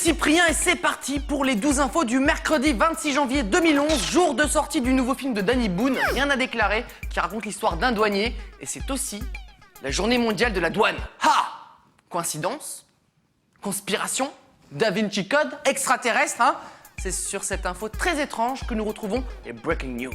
Cyprien et c'est parti pour les 12 infos du mercredi 26 janvier 2011, jour de sortie du nouveau film de Danny Boone, Rien à déclarer, qui raconte l'histoire d'un douanier et c'est aussi la journée mondiale de la douane. Ha! Coïncidence? Conspiration? Da Vinci Code? Extraterrestre, hein? C'est sur cette info très étrange que nous retrouvons les Breaking News.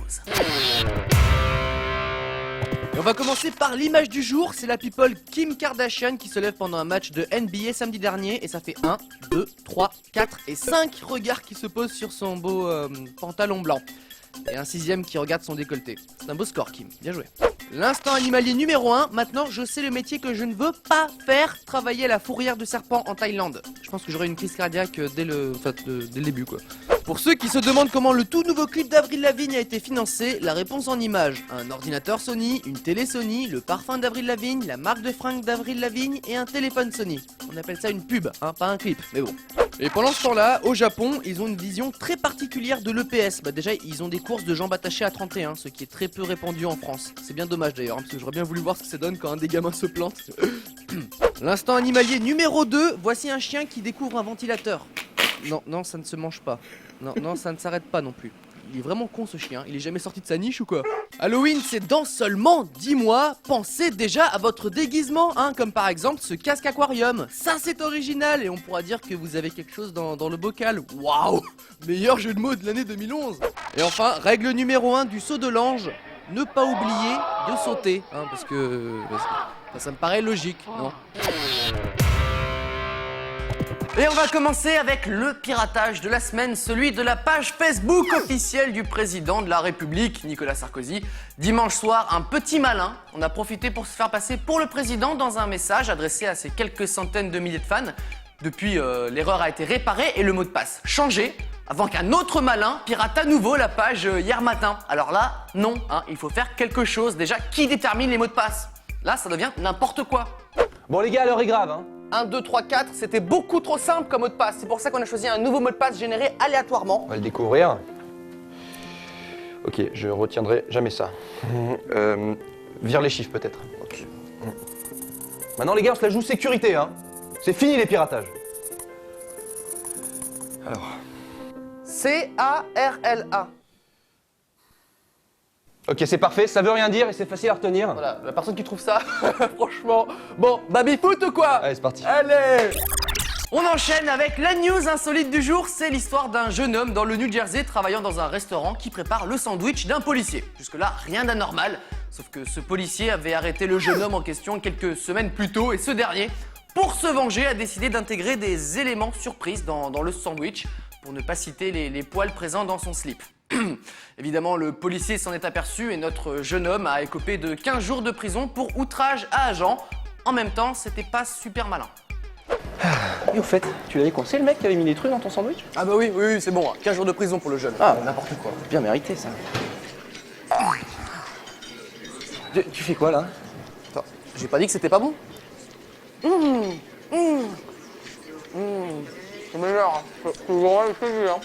Et on va commencer par l'image du jour, c'est la people Kim Kardashian qui se lève pendant un match de NBA samedi dernier et ça fait 1, 2, 3, 4 et 5 regards qui se posent sur son beau pantalon blanc. Et un 6ème qui regarde son décolleté. C'est un beau score Kim, bien joué. L'instant animalier numéro 1, maintenant je sais le métier que je ne veux pas faire, travailler à la fourrière de serpent en Thaïlande. Je pense que j'aurai une crise cardiaque dès le début quoi. Pour ceux qui se demandent comment le tout nouveau clip d'Avril Lavigne a été financé, la réponse en images. Un ordinateur Sony, une télé Sony, le parfum d'Avril Lavigne, la marque de fringues d'Avril Lavigne et un téléphone Sony. On appelle ça une pub, hein, pas un clip, mais bon. Et pendant ce temps-là, au Japon, ils ont une vision très particulière de l'EPS. Bah déjà, ils ont des courses de jambes attachées à 31, ce qui est très peu répandu en France. C'est bien dommage d'ailleurs, hein, parce que j'aurais bien voulu voir ce que ça donne quand un des gamins se plante. L'instant animalier numéro 2, voici un chien qui découvre un ventilateur. Non, ça ne se mange pas. Non, ça ne s'arrête pas non plus. Il est vraiment con ce chien, il est jamais sorti de sa niche ou quoi? Halloween c'est dans seulement 10 mois, pensez déjà à votre déguisement, hein, comme par exemple ce casque aquarium. Ça c'est original et on pourra dire que vous avez quelque chose dans le bocal. Waouh! Meilleur jeu de mots de l'année 2011. Et enfin, règle numéro 1 du saut de l'ange, ne pas oublier de sauter, hein, parce que ça me paraît logique, non? Et on va commencer avec le piratage de la semaine, celui de la page Facebook officielle du président de la République, Nicolas Sarkozy. Dimanche soir, un petit malin en a profité pour se faire passer pour le président dans un message adressé à ses quelques centaines de milliers de fans. Depuis, l'erreur a été réparée et le mot de passe changé, avant qu'un autre malin pirate à nouveau la page hier matin. Alors là, non, hein, il faut faire quelque chose. Déjà, qui détermine les mots de passe? Là, ça devient n'importe quoi. Bon les gars, l'heure est grave, hein. 1, 2, 3, 4, c'était beaucoup trop simple comme mot de passe. C'est pour ça qu'on a choisi un nouveau mot de passe généré aléatoirement. On va le découvrir. Ok, je retiendrai jamais ça. Vire les chiffres peut-être. Okay. Maintenant les gars, on se la joue sécurité, hein. C'est fini les piratages. Alors. C-A-R-L-A. Ok, c'est parfait, ça veut rien dire et c'est facile à retenir. Voilà, la personne qui trouve ça, franchement... Bon, baby-foot ou quoi? Allez, c'est parti. Allez! On enchaîne avec la news insolite du jour. C'est l'histoire d'un jeune homme dans le New Jersey travaillant dans un restaurant qui prépare le sandwich d'un policier. Jusque-là, rien d'anormal. Sauf que ce policier avait arrêté le jeune homme en question quelques semaines plus tôt et ce dernier, pour se venger, a décidé d'intégrer des éléments surprises dans le sandwich, pour ne pas citer les poils présents dans son slip. Évidemment, le policier s'en est aperçu et notre jeune homme a écopé de 15 jours de prison pour outrage à agent. En même temps, c'était pas super malin. Et au fait, tu l'avais coincé le mec qui avait mis des trucs dans ton sandwich? Ah bah oui, c'est bon, 15 jours de prison pour le jeune. Ah, n'importe quoi. Bien mérité ça. Tu fais quoi là? Attends, j'ai pas dit que c'était pas bon. C'est meilleur, c'est vraiment le plaisir.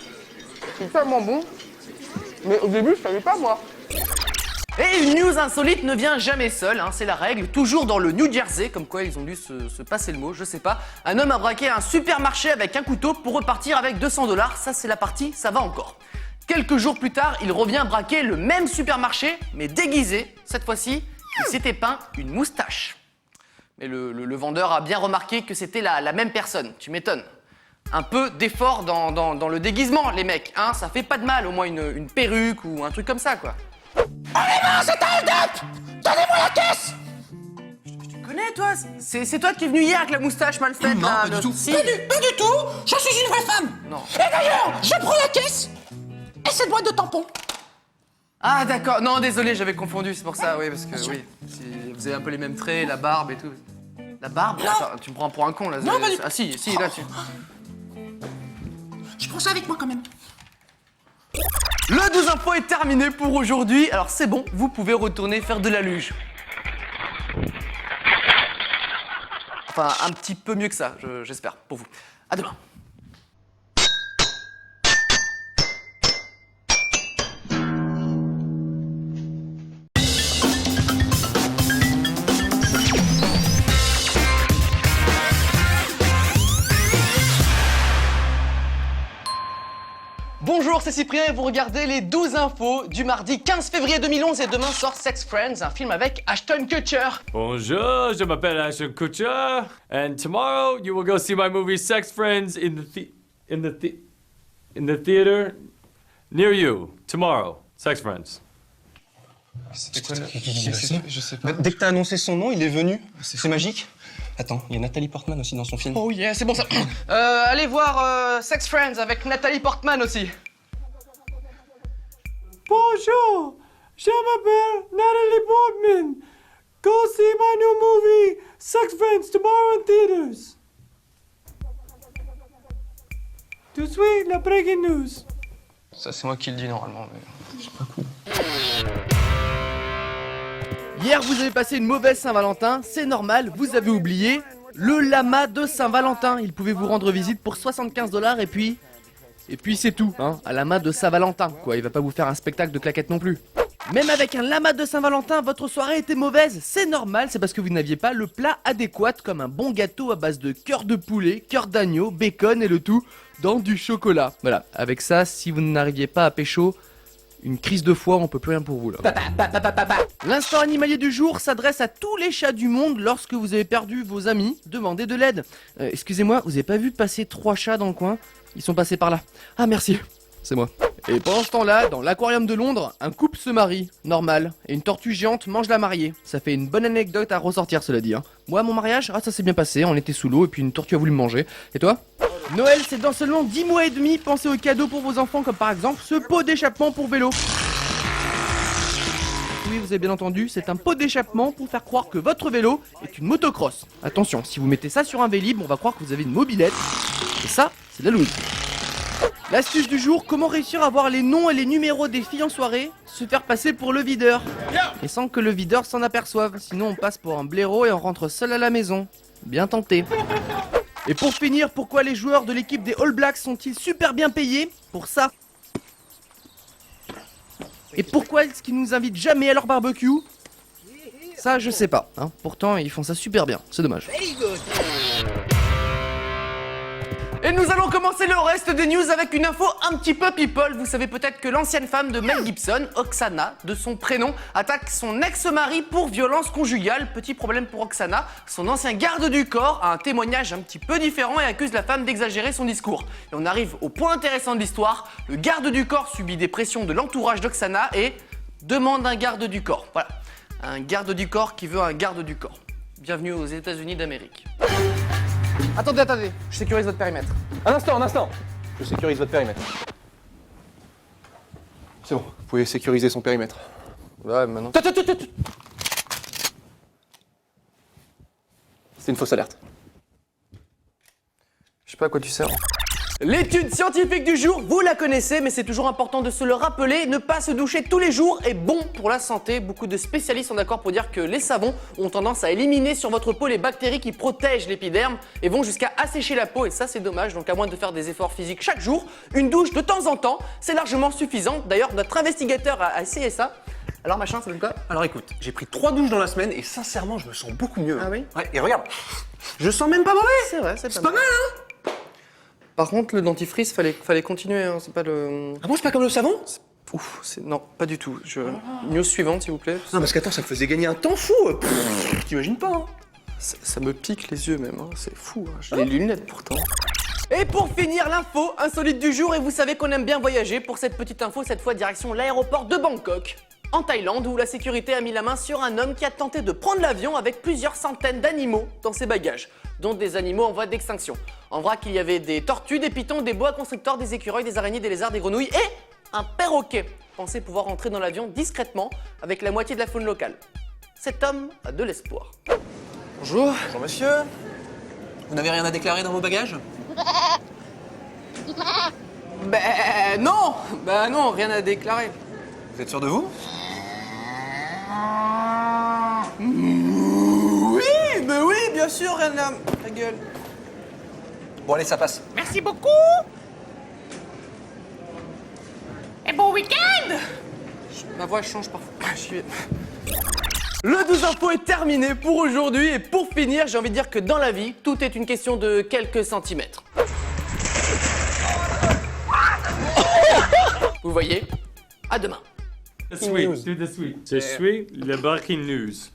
C'est tellement bon. Mais au début, je savais pas moi. Et une news insolite ne vient jamais seule, hein, c'est la règle, toujours dans le New Jersey, comme quoi ils ont dû se passer le mot, je sais pas. Un homme a braqué un supermarché avec un couteau pour repartir avec 200 $, ça c'est la partie, ça va encore. Quelques jours plus tard, il revient braquer le même supermarché, mais déguisé. Cette fois-ci, il s'était peint une moustache. Mais le vendeur a bien remarqué que c'était la même personne, tu m'étonnes. Un peu d'effort dans le déguisement, les mecs, hein, ça fait pas de mal, au moins une perruque ou un truc comme ça, quoi. Allez, mince, c'est un hold-up! Donnez-moi la caisse! Tu connais, toi? C'est toi qui es venu hier avec la moustache mal faite, Non, là, pas du tout. Si. Pas du tout! Je suis une vraie femme! Non. Et d'ailleurs, je prends la caisse et cette boîte de tampons. Ah, d'accord, non, désolé, j'avais confondu, c'est pour ça, oui, parce que, oui, vous avez un peu les mêmes traits, la barbe et tout. La barbe? Non. Attends, tu me prends pour un con, là. Non, pas du tout. Ah, si, là, tu... Je prends ça avec moi quand même. Le 12 infos est terminé pour aujourd'hui. Alors c'est bon, vous pouvez retourner faire de la luge. Enfin, un petit peu mieux que ça, j'espère, pour vous. À demain. Bonjour, c'est Cyprien et vous regardez les 12 infos du mardi 15 février 2011 et demain sort Sex Friends, un film avec Ashton Kutcher. Bonjour, je m'appelle Ashton Kutcher, and tomorrow you will go see my movie Sex Friends in the theater near you. Tomorrow, Sex Friends. Je sais pas. Dès que t'as annoncé son nom, il est venu. C'est magique. Attends, il y a Nathalie Portman aussi dans son film. Oh yeah, c'est bon ça. Allez voir Sex Friends avec Nathalie Portman aussi. Bonjour, je m'appelle Natalie Portman. Go see my new movie Sex Friends tomorrow in theaters. Tout de suite, la breaking news. Ça, c'est moi qui le dis normalement, mais c'est pas cool. Hier, vous avez passé une mauvaise Saint-Valentin, c'est normal, vous avez oublié le lama de Saint-Valentin. Il pouvait vous rendre visite pour 75 $ et puis c'est tout, hein, un lama de Saint-Valentin, quoi. Il va pas vous faire un spectacle de claquettes non plus. Même avec un lama de Saint-Valentin, votre soirée était mauvaise, c'est normal, c'est parce que vous n'aviez pas le plat adéquat comme un bon gâteau à base de cœur de poulet, cœur d'agneau, bacon et le tout dans du chocolat. Voilà, avec ça, si vous n'arriviez pas à pécho, une crise de foie, on peut plus rien pour vous là. L'instant animalier du jour s'adresse à tous les chats du monde lorsque vous avez perdu vos amis, demandez de l'aide. Excusez-moi, vous avez pas vu passer 3 chats dans le coin? Ils sont passés par là. Ah merci, c'est moi. Et pendant ce temps-là, dans l'aquarium de Londres, un couple se marie, normal, et une tortue géante mange la mariée. Ça fait une bonne anecdote à ressortir, cela dit, hein. Moi, mon mariage, ça s'est bien passé, on était sous l'eau et puis une tortue a voulu me manger. Et toi? Noël, c'est dans seulement 10 mois et demi, pensez aux cadeaux pour vos enfants comme par exemple ce pot d'échappement pour vélo. Oui, vous avez bien entendu, c'est un pot d'échappement pour faire croire que votre vélo est une motocross. Attention, si vous mettez ça sur un Vélib, on va croire que vous avez une mobilette. Et ça, c'est de la loose. L'astuce du jour, comment réussir à voir les noms et les numéros des filles en soirée, se faire passer pour le videur. Et sans que le videur s'en aperçoive, sinon on passe pour un blaireau et on rentre seul à la maison. Bien tenté. Et pour finir, pourquoi les joueurs de l'équipe des All Blacks sont-ils super bien payés? Pour ça. Et pourquoi est-ce qu'ils nous invitent jamais à leur barbecue? Ça, je sais pas, hein. Pourtant, ils font ça super bien, c'est dommage. Et nous allons commencer le reste des news avec une info un petit peu people. Vous savez peut-être que l'ancienne femme de Mel Gibson, Oksana, de son prénom, attaque son ex-mari pour violence conjugale. Petit problème pour Oksana, son ancien garde du corps a un témoignage un petit peu différent et accuse la femme d'exagérer son discours. Et on arrive au point intéressant de l'histoire. Le garde du corps subit des pressions de l'entourage d'Oksana et demande un garde du corps. Voilà, un garde du corps qui veut un garde du corps. Bienvenue aux États-Unis d'Amérique. Attendez, je sécurise votre périmètre. Un instant. Je sécurise votre périmètre. C'est bon, vous pouvez sécuriser son périmètre. Ouais, maintenant. C'est une fausse alerte. Je sais pas à quoi tu sers. L'étude scientifique du jour, vous la connaissez, mais c'est toujours important de se le rappeler. Ne pas se doucher tous les jours est bon pour la santé. Beaucoup de spécialistes sont d'accord pour dire que les savons ont tendance à éliminer sur votre peau les bactéries qui protègent l'épiderme et vont jusqu'à assécher la peau. Et ça, c'est dommage. Donc, à moins de faire des efforts physiques chaque jour, une douche de temps en temps, c'est largement suffisant. D'ailleurs, notre investigateur a essayé ça. Alors, machin, ça donne quoi? Alors écoute, j'ai pris 3 douches dans la semaine et sincèrement, je me sens beaucoup mieux. Ah oui? Ouais, et regarde, je sens même pas mauvais. C'est vrai, C'est pas mal, hein? Par contre, le dentifrice, fallait continuer, hein. C'est pas le... Ah bon, c'est pas comme le savon? Ouf, non, pas du tout. News suivante, s'il vous plaît. Non, parce qu'attends, ça me faisait gagner un temps fou. T'imagines pas, hein? Ça me pique les yeux même, hein. C'est fou, hein. J'ai les lunettes pourtant. Et pour finir, l'info insolite du jour, et vous savez qu'on aime bien voyager. Pour cette petite info, cette fois direction l'aéroport de Bangkok, en Thaïlande, où la sécurité a mis la main sur un homme qui a tenté de prendre l'avion avec plusieurs centaines d'animaux dans ses bagages, dont des animaux en voie d'extinction. En vrac, il y avait des tortues, des pitons, des boa constrictors, des écureuils, des araignées, des lézards, des grenouilles et un perroquet. Pensez pouvoir entrer dans l'avion discrètement avec la moitié de la faune locale. Cet homme a de l'espoir. Bonjour. Bonjour, monsieur. Vous n'avez rien à déclarer dans vos bagages? Non, rien à déclarer. Vous êtes sûr de vous? Oui, bien sûr, rien à... Ta gueule. Bon, allez, ça passe. Merci beaucoup. Et bon week-end. Ma voix change parfois. Le 12 info est terminé pour aujourd'hui et pour finir, j'ai envie de dire que dans la vie, tout est une question de quelques centimètres. Vous voyez? À demain. The sweet, do the sweet. Je suis le breaking news.